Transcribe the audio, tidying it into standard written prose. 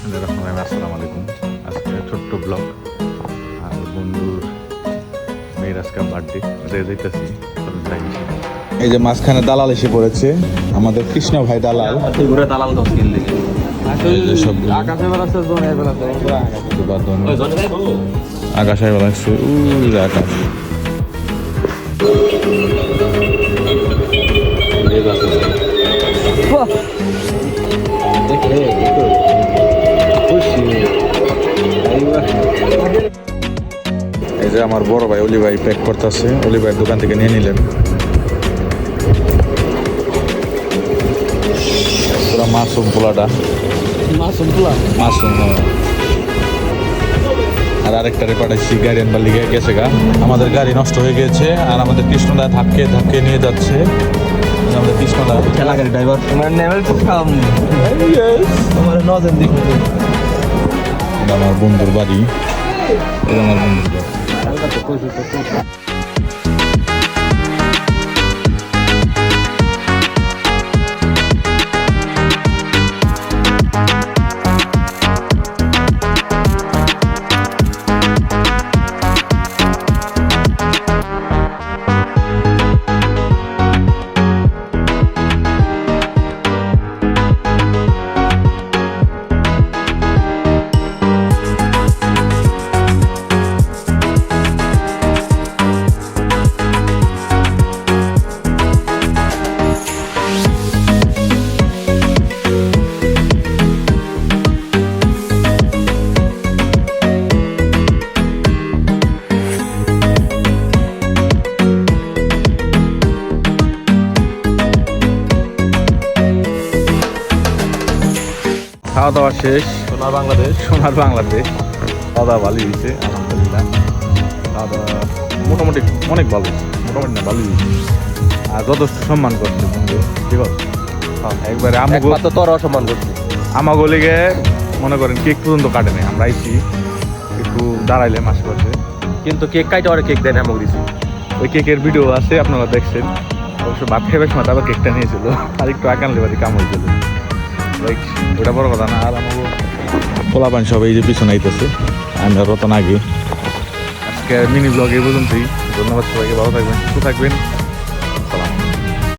আসসালামু আলাইকুম। আজকে ছোট্ট ব্লগ আর বন্ধুর মেয়ের আজকে বার্থডে যাইতেছি। এই যে মাঝখানে দালাল এসে পড়েছে, আমাদের কৃষ্ণ ভাই দালাল। দালাল আকাশ বেলা আসছে, আকাশ এই যে আমার বড় ভাই অলি ভাই প্যাক করতেছে, অলি ভাইয়ের দোকান থেকে নিয়ে নিলেন পুরা মাসুম পোলাটা, মাসুম। আর আরেকটা পাঠাইছি গাড়ি আনবার লিগে গেছে গা, আমাদের গাড়ি নষ্ট হয়ে গেছে আর আমাদের কৃষ্ণদা ধাক্কে ধাক্কে নিয়ে যাচ্ছে। আমাদের কৃষ্ণদা ঠেলা গাড়ি ড্রাইভার আমার বন্ধুর বাড়ি, আমার বন্ধুর বাড়ি। খাওয়া দাওয়া শেষ, সোনার বাংলাদেশ খাওয়া দাওয়া ভালোই হয়েছে আলহামদুলিল্লাহ। খাওয়া দাওয়া মোটামুটি অনেক ভালো, মোটামুটি না ভালোই হয়েছে। আর যথেষ্ট সম্মান করছে বন্ধু, ঠিক আছে। একবারে তোর অসম্মান করছে আমাগো লেগে মনে করেন কেক পর্যন্ত কাটে নেই। আমরা আইছি একটু দাঁড়াইলাম আশেপাশে, কিন্তু কেক কাইটা ওরা কেক দেয় না আমাকে দিছি। ওই কেকের ভিডিও আছে, আপনারা দেখছেন। অবশ্য ভাত খেয়ে সময় আবার কেকটা নিয়েছিল, আর একটু আকানলে বাড়ি কাম হয়েছিল, ওটা বড় কথা না। আর আমাকে পোলাপান সবাই যে পিছনে আইতেছে, আমরা রতন আগে। আজকে মিনি ব্লগ এই পর্যন্তই। ধন্যবাদ সবাইকে, ভালো থাকবেন, সুস্থ থাকবেন।